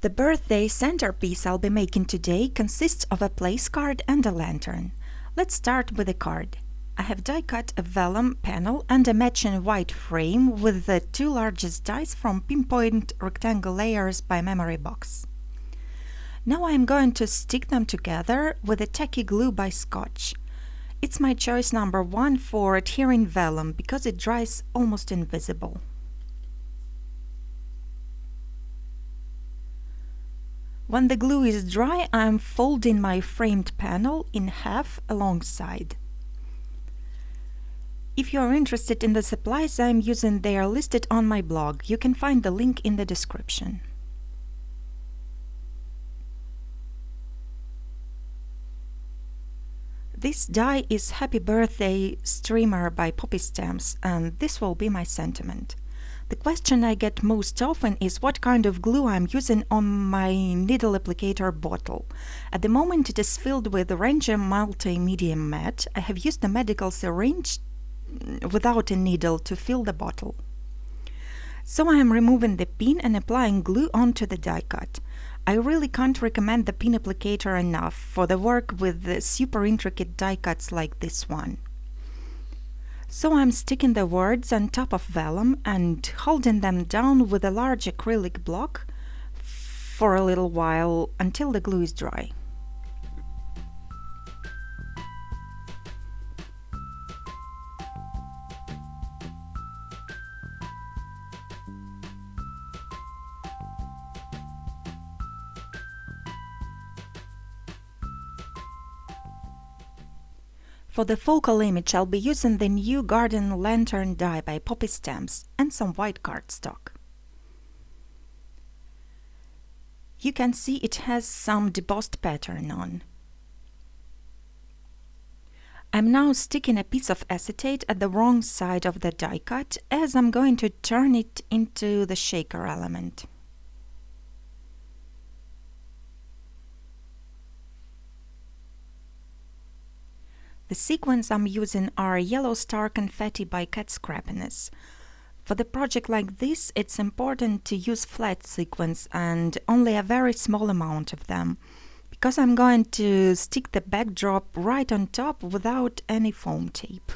The birthday centerpiece I'll be making today consists of a place card and a lantern. Let's start with the card. I have die cut a vellum panel and a matching white frame with the two largest dies from Pinpoint Rectangle Layers by Memory Box. Now I am going to stick them together with a tacky glue by Scotch. It's my choice number 1 for adhering vellum because it dries almost invisible. When the glue is dry, I am folding my framed panel in half alongside. If you are interested in the supplies I am using, they are listed on my blog. You can find the link in the description. This die is Happy Birthday Streamer by Poppy Stamps, and this will be my sentiment. The question I get most often is what kind of glue I'm using on my needle applicator bottle. At the moment it is filled with Ranger Multi-Medium Matte. I have used a medical syringe without a needle to fill the bottle. So I am removing the pin and applying glue onto the die cut. I really can't recommend the pin applicator enough for the work with the super intricate die cuts like this one. So I'm sticking the words on top of vellum and holding them down with a large acrylic block for a little while until the glue is dry. For the focal image I'll be using the new Garden Lantern die by Poppy Stamps and some white cardstock. You can see it has some debossed pattern on. I'm now sticking a piece of acetate at the wrong side of the die cut as I'm going to turn it into the shaker element. The sequins I'm using are Yellow Star Confetti by Cat Scrappiness. For the project like this, it's important to use flat sequins and only a very small amount of them, because I'm going to stick the backdrop right on top without any foam tape.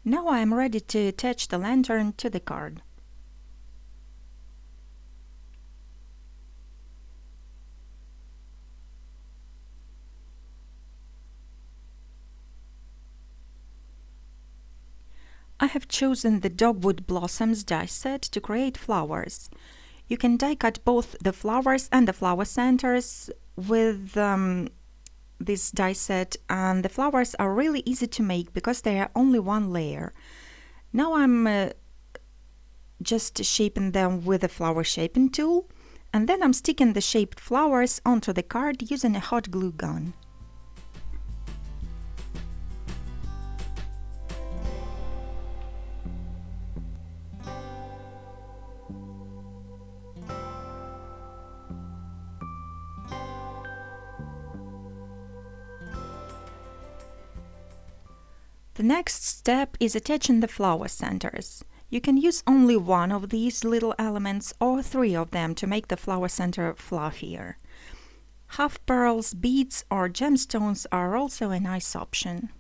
Now I am ready to attach the lantern to the card. I have chosen the Dogwood Blossoms die set to create flowers. You can die cut both the flowers and the flower centers with this die set, and the flowers are really easy to make because they are only one layer. Now I'm just shaping them with a flower shaping tool, and then I'm sticking the shaped flowers onto the card using a hot glue gun. The next step is attaching the flower centers. You can use only one of these little elements or 3 of them to make the flower center fluffier. Half pearls, beads or gemstones are also a nice option.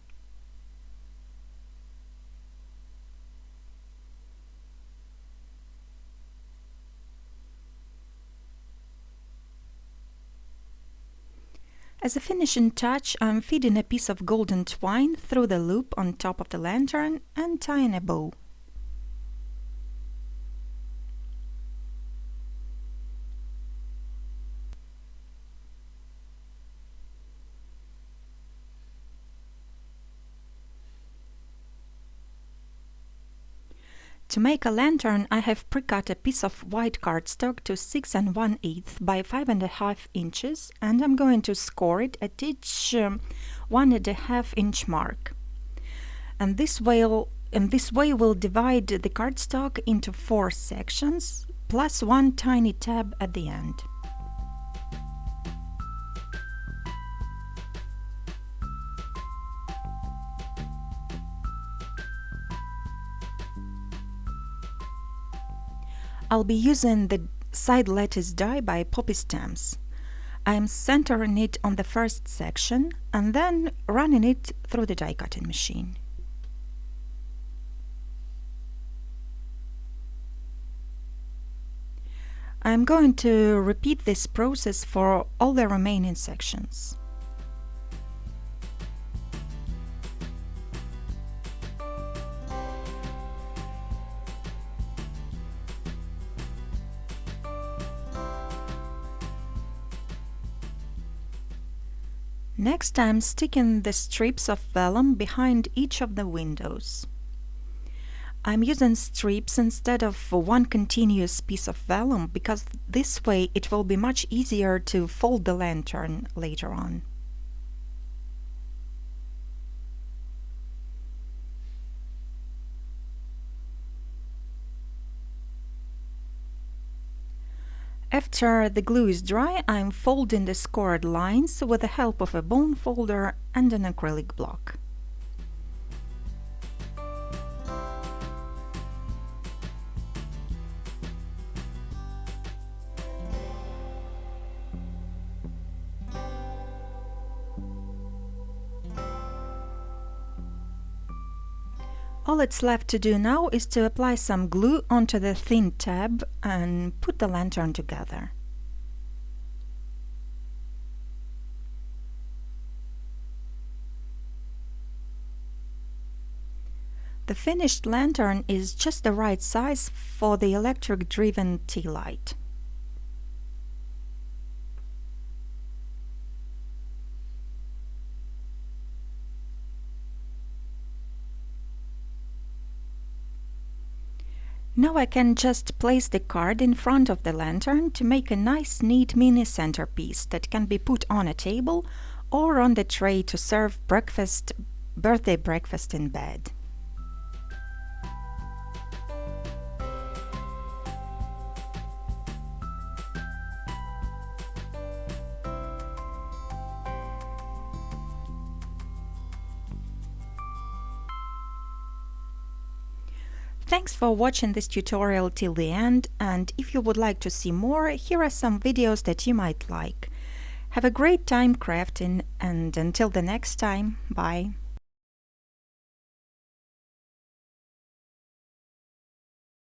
As a finishing touch, I'm feeding a piece of golden twine through the loop on top of the lantern and tying a bow. To make a lantern, I have pre-cut a piece of white cardstock to 6 1/8 by 5.5 inches, and I'm going to score it at each 1.5 inch mark. And this way we'll divide the cardstock into 4 sections, plus one tiny tab at the end. I'll be using the side lattice die by Poppy Stamps. I'm centering it on the first section and then running it through the die cutting machine. I'm going to repeat this process for all the remaining sections. Next, I'm sticking the strips of vellum behind each of the windows. I'm using strips instead of one continuous piece of vellum because this way it will be much easier to fold the lantern later on. After the glue is dry, I'm folding the scored lines with the help of a bone folder and an acrylic block. All it's left to do now is to apply some glue onto the thin tab and put the lantern together. The finished lantern is just the right size for the electric-driven tea light. Now I can just place the card in front of the lantern to make a nice, neat mini centerpiece that can be put on a table or on the tray to serve birthday breakfast in bed. Thanks for watching this tutorial till the end, and if you would like to see more, here are some videos that you might like. Have a great time crafting, and until the next time, bye!